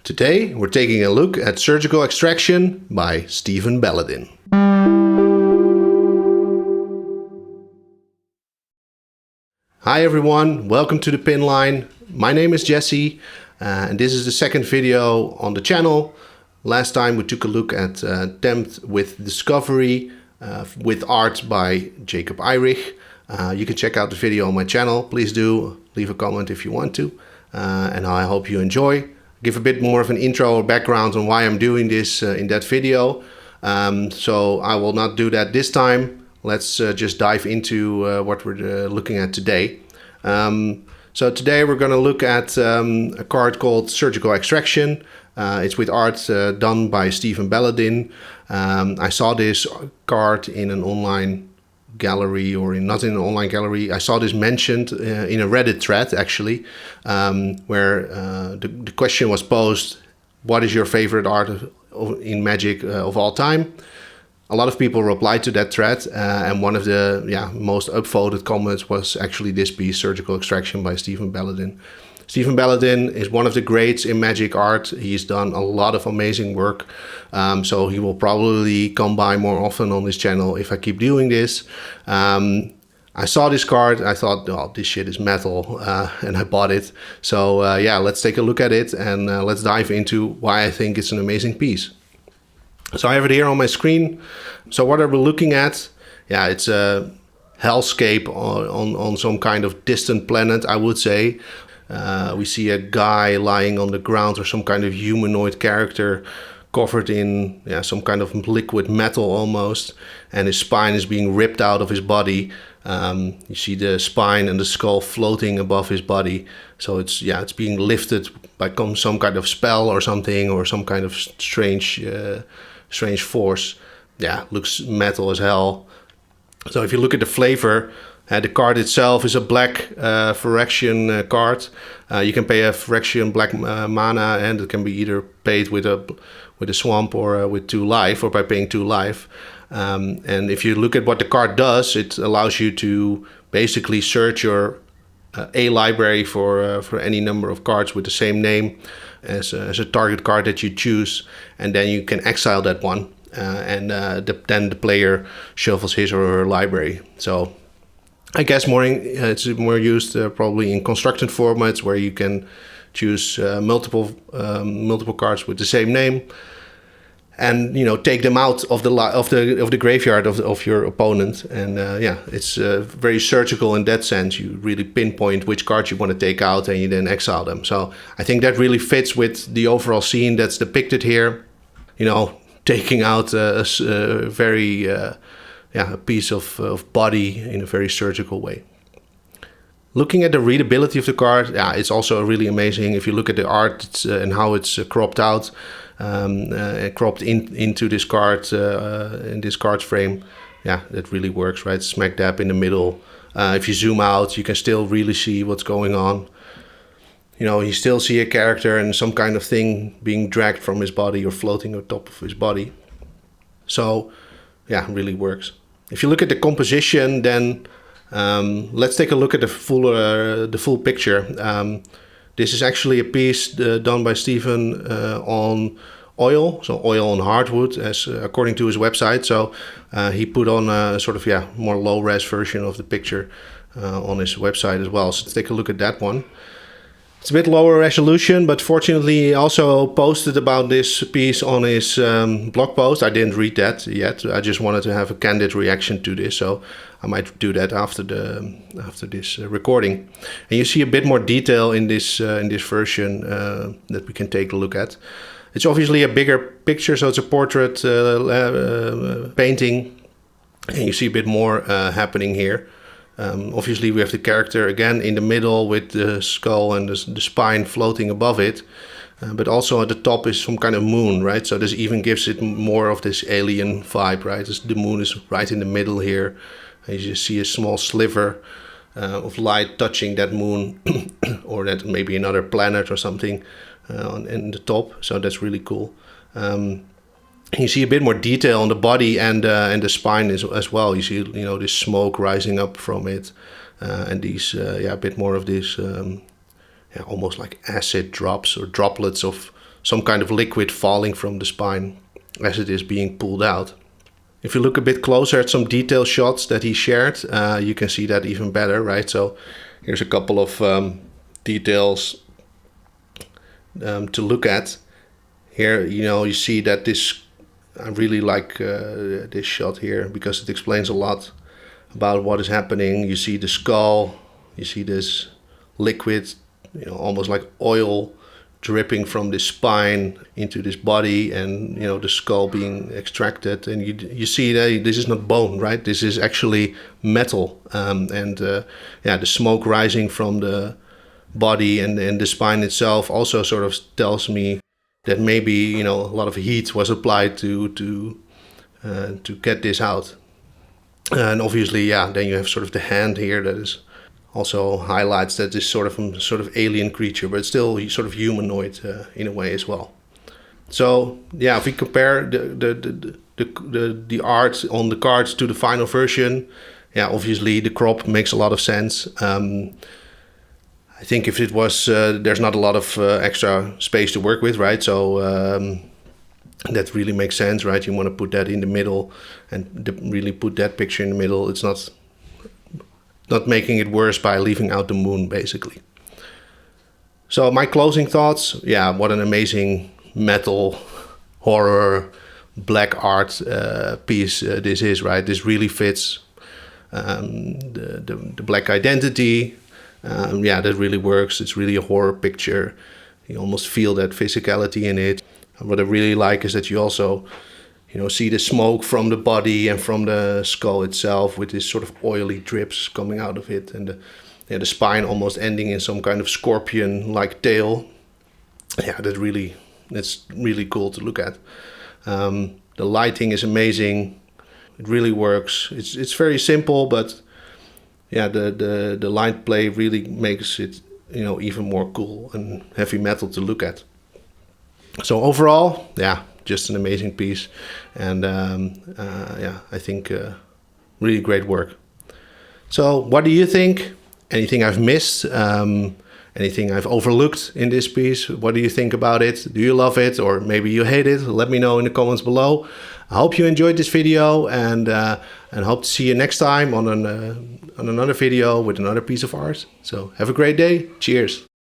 Today we're taking a look at Surgical Extraction by Steven Belledin. Hi everyone, welcome to the pin line. My name is Jesse and this is the second video on the channel. Last time we took a look at Attempt with Discovery with art by Jacob Eirich. You can check out the video on my channel. Please do leave a comment if you want to, and I hope you enjoy. Give a bit more of an intro or background on why I'm doing this in that video. So I will not do that this time. Let's just dive into what we're looking at today. So today we're going to look at a card called Surgical Extraction. It's with art done by Steven Belledin. I saw this card in an online gallery, or not in an online gallery. I saw this mentioned in a Reddit thread actually, where the question was posed: what is your favorite art in Magic of all time? A lot of people replied to that thread, and one of the most upvoted comments was actually this piece, Surgical Extraction by Steven Belledin. Steven Belledin is one of the greats in Magic art. He's done a lot of amazing work, so he will probably come by more often on this channel if I keep doing this. I saw this card, I thought, oh, this shit is metal, and I bought it. So yeah, let's take a look at it and let's dive into why I think it's an amazing piece. So I have it here on my screen. So what are we looking at? Yeah, it's a hellscape on some kind of distant planet, I would say. We see a guy lying on the ground, or some kind of humanoid character covered in some kind of liquid metal almost, and his spine is being ripped out of his body. You see the spine and the skull floating above his body, so it's being lifted by some kind of spell or something, or some kind of strange force. Yeah, looks metal as hell. So if you look at the flavor, the card itself is a black Phyrexian card. You can pay a Phyrexian black mana, and it can be either paid with a swamp or with 2 life, or by paying 2 life. And if you look at what the card does, it allows you to basically search your A library for any number of cards with the same name as a target card that you choose, and then you can exile that one, and then the player shuffles his or her library. So I guess it's more used probably in constructed formats, where you can choose multiple cards with the same name, and take them out of the graveyard of your opponent. And it's very surgical in that sense. You really pinpoint which cards you want to take out, and you then exile them. So I think that really fits with the overall scene that's depicted here. Taking out a very a piece of body in a very surgical way. Looking at the readability of the card, it's also really amazing. If you look at the art and how it's cropped out, cropped into this card, in this card frame, that really works, right? Smack dab in the middle. If you zoom out, you can still really see what's going on. You still see a character and some kind of thing being dragged from his body or floating on top of his body. So really works. If you look at the composition, then let's take a look at the full picture. This is actually a piece done by Steven on oil, so oil on hardwood, as according to his website. So he put on a sort of more low-res version of the picture on his website as well. So let's take a look at that one. It's a bit lower resolution, but fortunately he also posted about this piece on his blog post. I didn't read that yet. I just wanted to have a candid reaction to this, so I might do that after this recording. And you see a bit more detail in this version that we can take a look at. It's obviously a bigger picture, so it's a portrait painting, and you see a bit more happening here. Obviously we have the character again in the middle with the skull and the spine floating above it, but also at the top is some kind of moon, right? So this even gives it more of this alien vibe, right? The moon is right in the middle here, and you just see a small sliver of light touching that moon or that maybe another planet or something in the top. So that's really cool. You see a bit more detail on the body and the spine as well. You see, this smoke rising up from it, and these, a bit more of this, almost like acid drops or droplets of some kind of liquid falling from the spine as it is being pulled out. If you look a bit closer at some detail shots that he shared, you can see that even better, right? So here's a couple of details to look at. Here, you see that this, I really like this shot here because it explains a lot about what is happening. You see the skull, you see this liquid, almost like oil dripping from the spine into this body, and the skull being extracted, and you see that this is not bone, right? This is actually metal, and the smoke rising from the body and the spine itself also sort of tells me that maybe a lot of heat was applied to get this out. And obviously, then you have sort of the hand here that is also highlights that this sort of alien creature, but still sort of humanoid in a way as well. So if we compare the art on the cards to the final version, obviously the crop makes a lot of sense. I think if it was, there's not a lot of extra space to work with, right? So that really makes sense, right? You want to put that in the middle and really put that picture in the middle. It's not making it worse by leaving out the moon, basically. So my closing thoughts, what an amazing metal horror black art piece this is, right? This really fits the black identity. That really works. It's really a horror picture. You almost feel that physicality in it. And what I really like is that you also see the smoke from the body and from the skull itself with this sort of oily drips coming out of it, and the spine almost ending in some kind of scorpion-like tail. It's really cool to look at. The lighting is amazing. It really works. It's very simple, but the light play really makes it even more cool and heavy metal to look at. So overall, just an amazing piece, and I think really great work. So what do you think? Anything I've missed? Anything I've overlooked in this piece? What do you think about it? Do you love it, or maybe you hate it? Let me know in the comments below. I hope you enjoyed this video, and hope to see you next time on another video with another piece of art. So have a great day. Cheers.